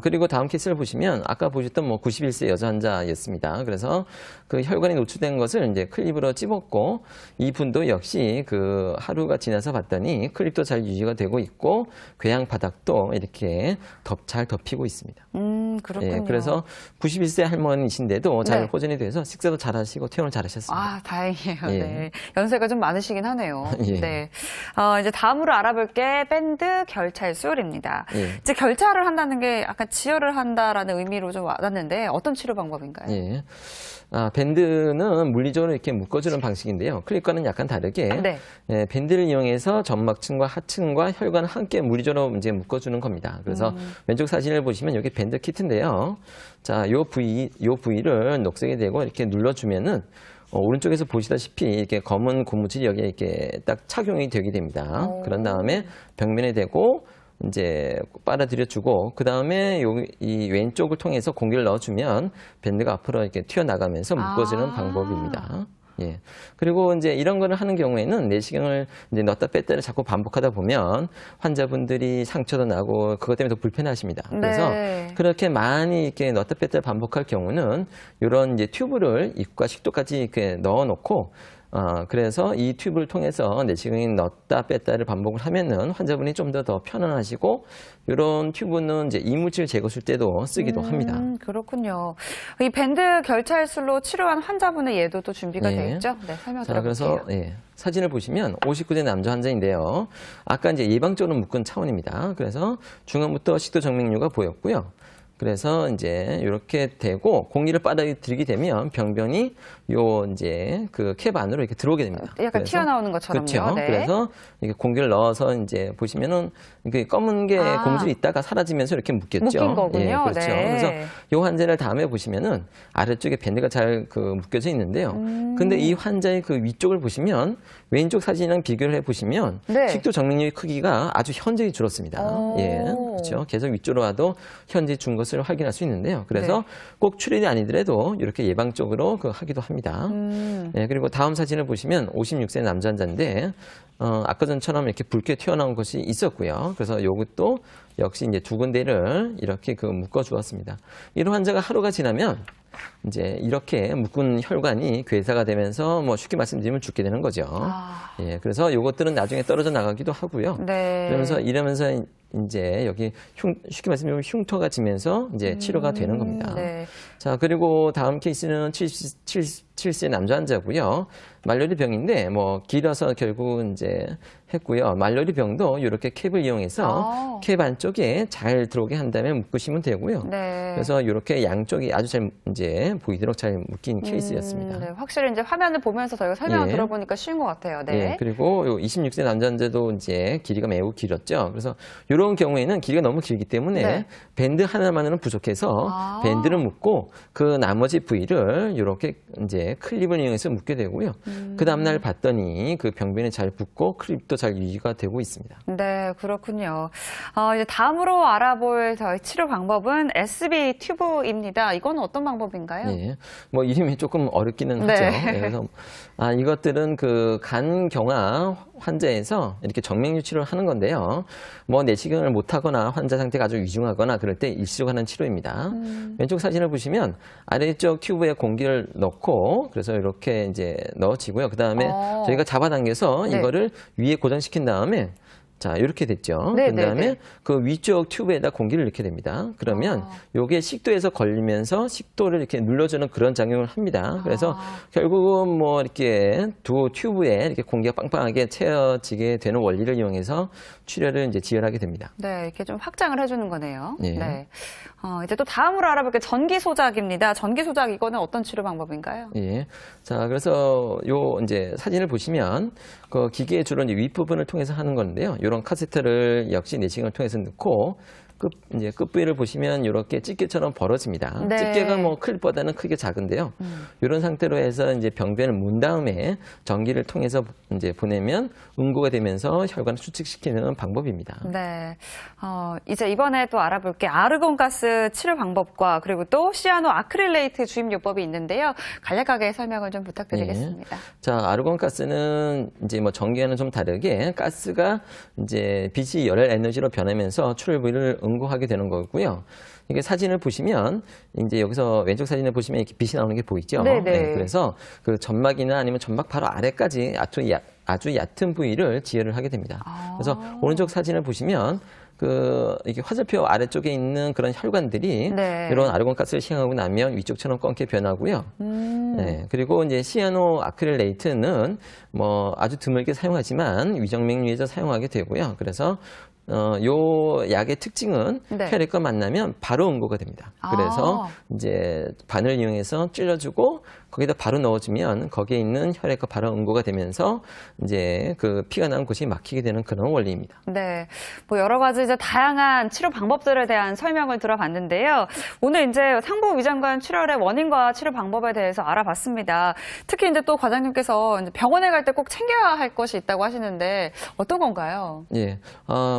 그리고 다음 케이스를 보시면 아까 보셨던 뭐 91세 여자 환자였습니다. 그래서 그 혈관이 노출된 것을 이제 클립으로 찝었고 이분도 역시 그 하루가 지나서 봤더니 클립도 잘 유지가 되고 있고 궤양 바닥도 이렇게 잘 덮이고 있습니다. 그렇군요. 예, 그래서 91세 할머니신데도 잘 네. 호전이 돼서 식사도 잘하시고 퇴원을 잘하셨습니다. 아, 다행이에요. 예. 네. 연세가 좀 많으시긴 하네요. 예. 네. 이제 다음으로 알아볼 게 밴드 결찰술입니다. 예. 이제 결찰을 한다는 게 약간 지혈을 한다라는 의미로 좀 와닿는데 어떤 치료 방법인가요? 예. 밴드는 물리적으로 이렇게 묶어주는 방식인데요. 클립과는 약간 다르게 네. 예, 밴드를 이용해서 점막층과 하층과 혈관을 함께 물리적으로 이제 묶어주는 겁니다. 그래서 왼쪽 사진을 보시면 여기 밴드 키트인데요. 자, 요 부위를 녹색이 되고 이렇게 눌러주면은 오른쪽에서 보시다시피 이렇게 검은 고무줄이 여기에 이렇게 딱 착용이 되게 됩니다. 그런 다음에 벽면에 대고 이제 빨아들여주고 그 다음에 이 왼쪽을 통해서 공기를 넣어주면 밴드가 앞으로 이렇게 튀어나가면서 묶어지는 방법입니다. 예. 그리고 이제 이런 거를 하는 경우에는 내시경을 이제 넣었다 뺐다를 자꾸 반복하다 보면 환자분들이 상처도 나고 그것 때문에 더 불편하십니다. 그래서 네. 그렇게 많이 이렇게 넣었다 뺐다를 반복할 경우는 이런 이제 튜브를 입과 식도까지 이렇게 넣어 놓고 그래서 이 튜브를 통해서 내시경에 넣었다 뺐다를 반복을 하면은 환자분이 좀 더 편안하시고 이런 튜브는 이제 이물질 제거 쓸 때도 쓰기도 합니다. 그렇군요. 이 밴드 결찰술로 치료한 환자분의 예도 또 준비가 네. 되어 있죠? 네, 설명 자, 들어볼게요. 그래서 사진을 보시면 59세 남자 환자인데요. 아까 이제 예방적으로 묶은 차원입니다. 그래서 중앙부터 식도 정맥류가 보였고요. 그래서 이제 이렇게 되고 공기를 빨아들이게 되면 병변이 요 이제 그 캡 안으로 이렇게 들어오게 됩니다. 약간 그래서, 튀어나오는 것처럼요. 그렇죠. 네. 그래서 이게 공기를 넣어서 이제 보시면은 이게 검은 게 고무줄이 있다가 사라지면서 이렇게 묶였죠. 묶인 거군요. 예, 그렇죠. 네. 그래서 요 환자를 다음에 보시면은 아래쪽에 밴드가 잘 그 묶여져 있는데요. 근데 이 환자의 그 위쪽을 보시면 왼쪽 사진이랑 비교를 해 보시면 네. 식도 정맥류의 크기가 아주 현저히 줄었습니다. 예, 그렇죠. 계속 위쪽으로 와도 현저히 준 것을 확인할 수 있는데요. 그래서 네. 꼭 출혈이 아니더라도 이렇게 예방적으로 하기도 합니다. 예, 그리고 다음 사진을 보시면 56세 남자 환자인데 아까 전처럼 이렇게 붉게 튀어나온 것이 있었고요. 그래서 이것도 역시 이제 두 군데를 이렇게 묶어 주었습니다. 이런 환자가 하루가 지나면 이제 이렇게 묶은 혈관이 괴사가 되면서 뭐 쉽게 말씀드리면 죽게 되는 거죠. 예, 그래서 이것들은 나중에 떨어져 나가기도 하고요. 네. 그러면서 이러면서 이제 여기 쉽게 말씀드리면 흉터가 지면서 이제 치료가 되는 겁니다. 네. 자, 그리고 다음 케이스는 77세 남자 환자고요. 말로리 병인데 뭐 길어서 결국 이제 했고요. 말로리 병도 이렇게 캡을 이용해서 캡 안쪽에 잘 들어오게 한 다음에 묶으시면 되고요. 네. 그래서 이렇게 양쪽이 아주 잘 이제 보이도록 잘 묶인 케이스였습니다. 네, 확실히 이제 화면을 보면서 저희가 설명을 예. 들어보니까 쉬운 것 같아요. 네. 예, 그리고 요 26세 남자 환자도 이제 길이가 매우 길었죠. 그래서 이런 경우에는 길이가 너무 길기 때문에 네. 밴드 하나만으로는 부족해서 밴드를 묶고 그 나머지 부위를 이렇게 이제 클립을 이용해서 묶게 되고요. 그 다음날 봤더니 그 병변이 잘 붙고 클립도 잘 유지가 되고 있습니다. 네, 그렇군요. 이제 다음으로 알아볼 저희 치료 방법은 SB 튜브입니다. 이건 어떤 방법인가요? 예, 뭐 이름이 조금 어렵기는 네. 하죠. 예, 그래서 이것들은 그 간경화 환자에서 이렇게 정맥류 치료를 하는 건데요. 뭐 내시경을 못하거나 환자 상태가 아주 위중하거나 그럴 때 일시적으로 하는 치료입니다. 왼쪽 사진을 보시면 아래쪽 튜브에 공기를 넣고 그래서 이렇게 이제 넣어지고요. 그 다음에 저희가 잡아당겨서 네. 이거를 위에 고정시킨 다음에 자, 이렇게 됐죠. 네, 그다음에 네, 네. 그 위쪽 튜브에다 공기를 넣게 됩니다. 그러면 요게 식도에서 걸리면서 식도를 이렇게 눌러주는 그런 작용을 합니다. 그래서 결국은 뭐 이렇게 두 튜브에 이렇게 공기가 빵빵하게 채워지게 되는 원리를 이용해서 출혈을 이제 지혈하게 됩니다. 네, 이렇게 좀 확장을 해주는 거네요. 네. 네. 이제 또 다음으로 알아볼 게 전기 소작입니다. 전기 소작 이거는 어떤 치료 방법인가요? 예. 자, 그래서 요 이제 사진을 보시면 그 기계의 주로 이제 윗부분을 통해서 하는 건데요. 이런 카세터를 역시 내시경을 통해서 넣고 이제 끝부위를 보시면 이렇게 집게처럼 벌어집니다. 네. 집게가 뭐 클립보다는 크게 작은데요. 이런 상태로 해서 이제 병변을 문 다음에 전기를 통해서 이제 보내면 응고가 되면서 혈관을 수축시키는 방법입니다. 네. 이제 이번에 또 알아볼 게 아르곤가스 치료 방법과 그리고 또 시아노 아크릴레이트 주입요법이 있는데요. 간략하게 설명을 좀 부탁드리겠습니다. 자, 아르곤가스는 이제 뭐 전기와는 좀 다르게 가스가 이제 빛이 열의 에너지로 변하면서 출혈 부위를 응고하게 되는 거고요. 이게 사진을 보시면 이제 여기서 왼쪽 사진을 보시면 이렇게 빛이 나오는 게 보이죠? 네네. 네, 그래서 그 점막이나 아니면 점막 바로 아래까지 아주 얕은 부위를 지혈을 하게 됩니다. 그래서 오른쪽 사진을 보시면 이게 화살표 아래쪽에 있는 그런 혈관들이 네. 이런 아르곤가스를 시행하고 나면 위쪽처럼 검게 변하고요. 네, 그리고 이제 시아노 아크릴레이트는 뭐 아주 드물게 사용하지만 위정맥류에서 사용하게 되고요. 그래서 요 약의 특징은 네. 혈액과 만나면 바로 응고가 됩니다. 그래서 이제 바늘을 이용해서 찔러주고 거기다 바로 넣어주면 거기에 있는 혈액과 바로 응고가 되면서 이제 그 피가 나는 곳이 막히게 되는 그런 원리입니다. 네, 뭐 여러 가지 이제 다양한 치료 방법들에 대한 설명을 들어봤는데요. 오늘 이제 상부 위장관 출혈의 원인과 치료 방법에 대해서 알아봤습니다. 특히 이제 또 과장님께서 이제 병원에 갈 때 꼭 챙겨야 할 것이 있다고 하시는데 어떤 건가요? 예,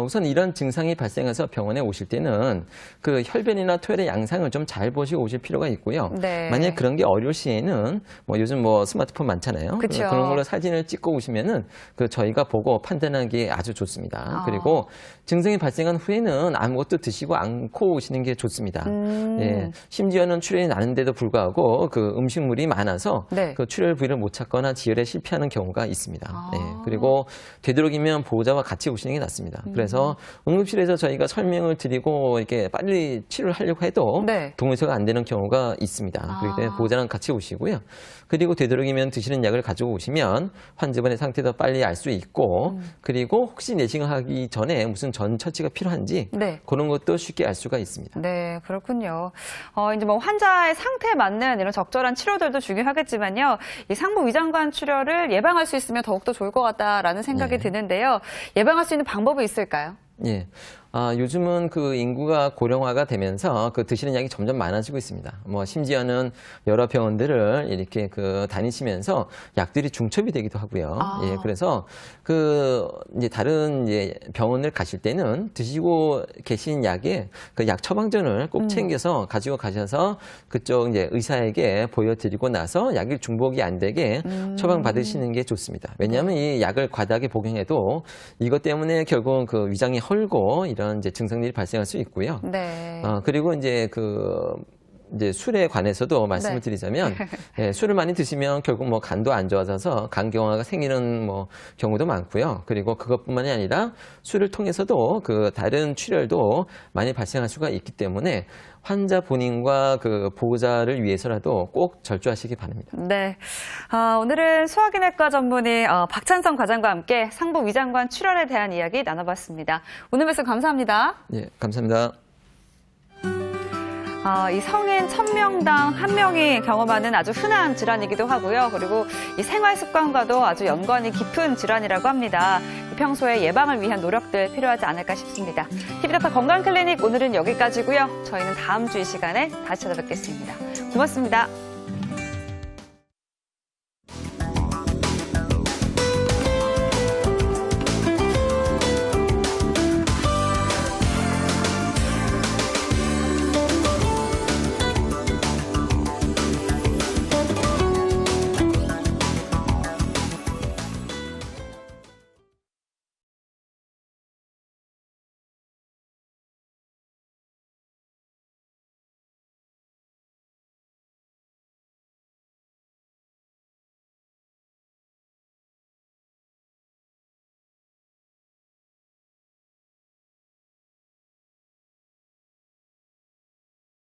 우선 이런 증상이 발생해서 병원에 오실 때는 그 혈변이나 토혈의 양상을 좀 잘 보시고 오실 필요가 있고요. 네. 만약 그런 게 어려울 시에는 뭐 요즘 뭐 스마트폰 많잖아요. 그쵸. 그런 걸로 사진을 찍고 오시면은 저희가 보고 판단하기 아주 좋습니다. 그리고 증상이 발생한 후에는 아무것도 드시고 않고 오시는 게 좋습니다. 예, 심지어는 출혈이 나는데도 불구하고 그 음식물이 많아서 네. 그 출혈 부위를 못 찾거나 지혈에 실패하는 경우가 있습니다. 예, 그리고 되도록이면 보호자와 같이 오시는 게 낫습니다. 그래서 응급실에서 저희가 설명을 드리고 이렇게 빨리 치료를 하려고 해도 네. 동의서가 안 되는 경우가 있습니다. 그렇기 때문에 보호자랑 같이 오시고요. 그리고 되도록이면 드시는 약을 가지고 오시면 환자분의 상태도 빨리 알 수 있고 그리고 혹시 내시경 하기 전에 무슨 전 처치가 필요한지 네. 그런 것도 쉽게 알 수가 있습니다. 네, 그렇군요. 이제 뭐 환자의 상태에 맞는 이런 적절한 치료들도 중요하겠지만요. 이 상부 위장관 출혈을 예방할 수 있으면 더욱더 좋을 것 같다라는 생각이 네. 드는데요. 예방할 수 있는 방법이 있을까요? 예. 요즘은 그 인구가 고령화가 되면서 그 드시는 약이 점점 많아지고 있습니다. 뭐 심지어는 여러 병원들을 이렇게 다니시면서 약들이 중첩이 되기도 하고요. 예, 그래서 이제 다른 이제 병원을 가실 때는 드시고 계신 약에 그 약 처방전을 꼭 챙겨서 가지고 가셔서 그쪽 이제 의사에게 보여드리고 나서 약이 중복이 안 되게 처방 받으시는 게 좋습니다. 왜냐하면 이 약을 과다하게 복용해도 이것 때문에 결국 그 위장이 헐고 이런 이제 증상들이 발생할 수 있고요. 네. 그리고 이제 이제 술에 관해서도 말씀을 네. 드리자면 예, 술을 많이 드시면 결국 뭐 간도 안 좋아져서 간경화가 생기는 뭐 경우도 많고요. 그리고 그것뿐만이 아니라 술을 통해서도 그 다른 출혈도 많이 발생할 수가 있기 때문에 환자 본인과 그 보호자를 위해서라도 꼭 절주하시기 바랍니다. 네. 오늘은 소화기내과 전문의 박찬성 과장과 함께 상부 위장관 출혈에 대한 이야기 나눠봤습니다. 오늘 말씀 감사합니다. 예, 감사합니다. 이 성인 1000명당 1명이 경험하는 아주 흔한 질환이기도 하고요. 그리고 이 생활 습관과도 아주 연관이 깊은 질환이라고 합니다. 평소에 예방을 위한 노력들 필요하지 않을까 싶습니다. TV닥터 건강클리닉 오늘은 여기까지고요. 저희는 다음 주 이 시간에 다시 찾아뵙겠습니다. 고맙습니다.